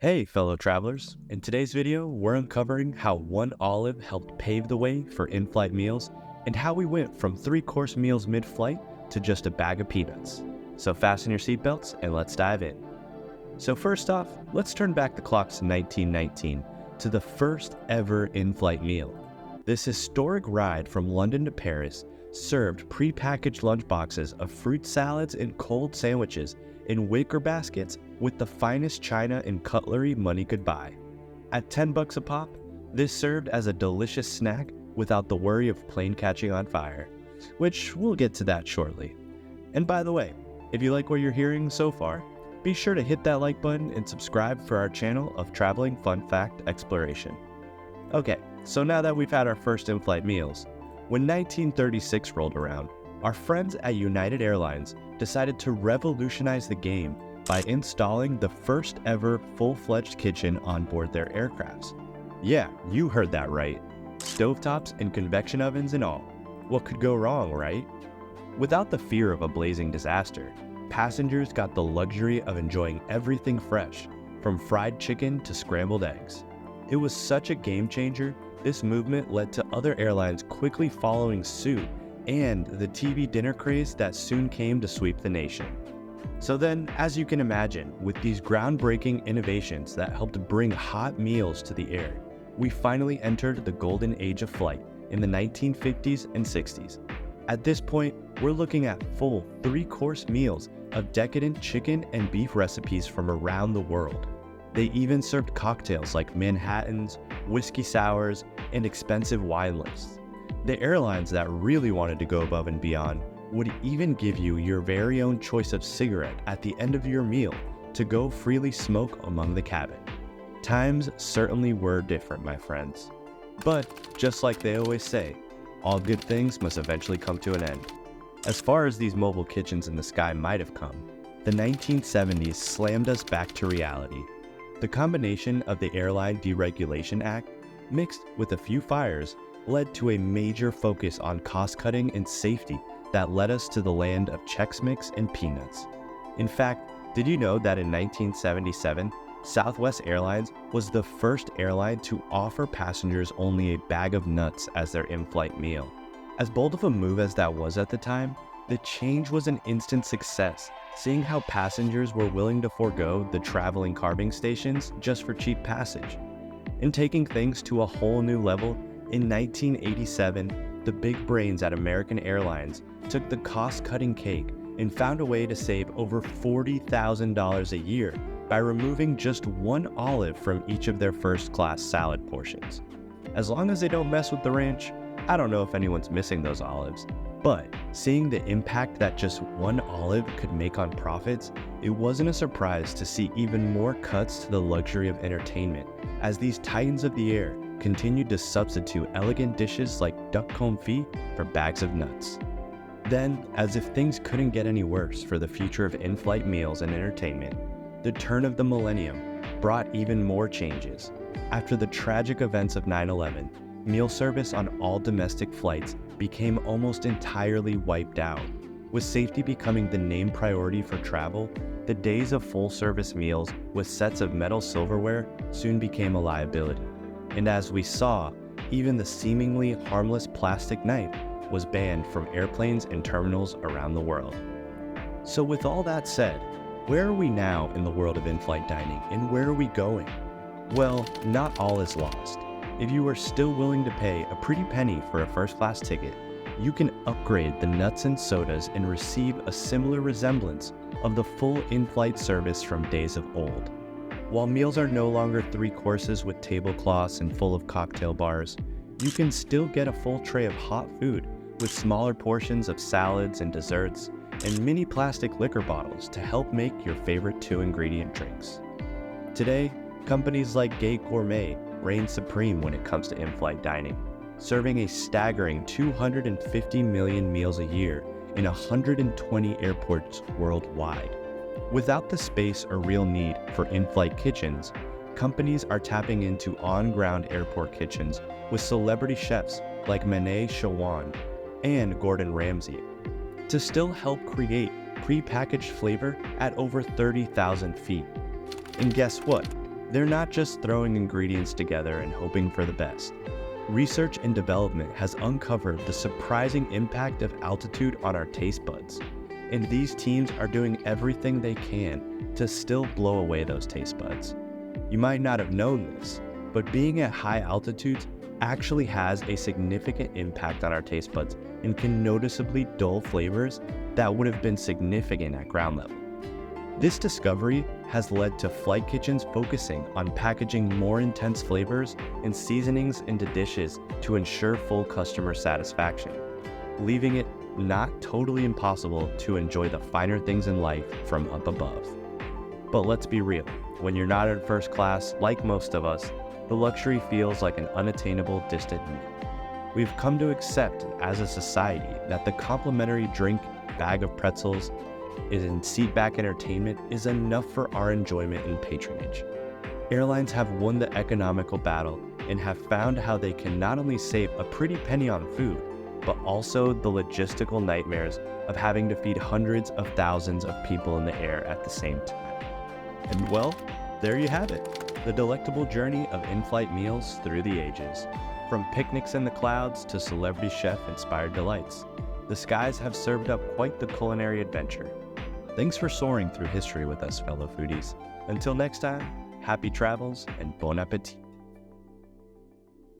Hey fellow travelers, in today's video we're uncovering how one olive helped pave the way for in-flight meals and how we went from 3-course meals mid-flight to just a bag of peanuts. So fasten your seatbelts and let's dive in. So first off, let's turn back the clocks to 1919 to the first ever in-flight meal. This historic ride from London to Paris served pre-packaged lunchboxes of fruit salads and cold sandwiches in wicker baskets with the finest china and cutlery money could buy. At $10 a pop, this served as a delicious snack without the worry of plane catching on fire, which we'll get to that shortly. And by the way, if you like what you're hearing so far, be sure to hit that like button and subscribe for our channel of traveling fun fact exploration. Okay, so now that we've had our first in-flight meals, when 1936 rolled around, our friends at United Airlines decided to revolutionize the game by installing the first ever full-fledged kitchen on board their aircrafts. Yeah, you heard that right. Stovetops and convection ovens and all. What could go wrong, right? Without the fear of a blazing disaster, passengers got the luxury of enjoying everything fresh, from fried chicken to scrambled eggs. It was such a game changer, this movement led to other airlines quickly following suit and the TV dinner craze that soon came to sweep the nation. So then, as you can imagine, with these groundbreaking innovations that helped bring hot meals to the air, we finally entered the golden age of flight in the 1950s and 60s. At this point, we're looking at full 3-course meals of decadent chicken and beef recipes from around the world. They even served cocktails like Manhattans, whiskey sours, and expensive wine lists. The airlines that really wanted to go above and beyond would even give you your very own choice of cigarette at the end of your meal to go freely smoke among the cabin. Times certainly were different, my friends. But just like they always say, all good things must eventually come to an end. As far as these mobile kitchens in the sky might have come, the 1970s slammed us back to reality. The combination of the Airline Deregulation Act, mixed with a few fires, led to a major focus on cost-cutting and safety that led us to the land of Chex Mix and peanuts. In fact, did you know that in 1977, Southwest Airlines was the first airline to offer passengers only a bag of nuts as their in-flight meal? As bold of a move as that was at the time, the change was an instant success, seeing how passengers were willing to forego the traveling carving stations just for cheap passage. And taking things to a whole new level, in 1987, the big brains at American Airlines took the cost-cutting cake and found a way to save over $40,000 a year by removing just one olive from each of their first-class salad portions. As long as they don't mess with the ranch, I don't know if anyone's missing those olives, but seeing the impact that just one olive could make on profits, it wasn't a surprise to see even more cuts to the luxury of entertainment as these titans of the air continued to substitute elegant dishes like duck confit for bags of nuts. Then, as if things couldn't get any worse for the future of in-flight meals and entertainment, the turn of the millennium brought even more changes. After the tragic events of 9/11, meal service on all domestic flights became almost entirely wiped out. With safety becoming the main priority for travel, the days of full-service meals with sets of metal silverware soon became a liability. And as we saw, even the seemingly harmless plastic knife was banned from airplanes and terminals around the world. So with all that said, where are we now in the world of in-flight dining and where are we going? Well, not all is lost. If you are still willing to pay a pretty penny for a first-class ticket, you can upgrade the nuts and sodas and receive a similar resemblance of the full in-flight service from days of old. While meals are no longer 3 courses with tablecloths and full of cocktail bars, you can still get a full tray of hot food with smaller portions of salads and desserts and mini plastic liquor bottles to help make your favorite 2-ingredient drinks. Today, companies like Gate Gourmet reign supreme when it comes to in-flight dining, serving a staggering 250 million meals a year in 120 airports worldwide. Without the space or real need for in-flight kitchens, companies are tapping into on-ground airport kitchens with celebrity chefs like Manet Shawan and Gordon Ramsay to still help create pre-packaged flavor at over 30,000 feet. And guess what? They're not just throwing ingredients together and hoping for the best. Research and development has uncovered the surprising impact of altitude on our taste buds, and these teams are doing everything they can to still blow away those taste buds. You might not have known this, but being at high altitudes actually has a significant impact on our taste buds and can noticeably dull flavors that would have been significant at ground level. This discovery has led to flight kitchens focusing on packaging more intense flavors and seasonings into dishes to ensure full customer satisfaction, leaving it not totally impossible to enjoy the finer things in life from up above. But let's be real, when you're not in first class, like most of us, the luxury feels like an unattainable, distant meal. We've come to accept as a society that the complimentary drink, bag of pretzels, and seat-back entertainment is enough for our enjoyment and patronage. Airlines have won the economical battle and have found how they can not only save a pretty penny on food, but also the logistical nightmares of having to feed hundreds of thousands of people in the air at the same time. And well, there you have it. The delectable journey of in-flight meals through the ages. From picnics in the clouds to celebrity chef-inspired delights, the skies have served up quite the culinary adventure. Thanks for soaring through history with us, fellow foodies. Until next time, happy travels and bon appetit.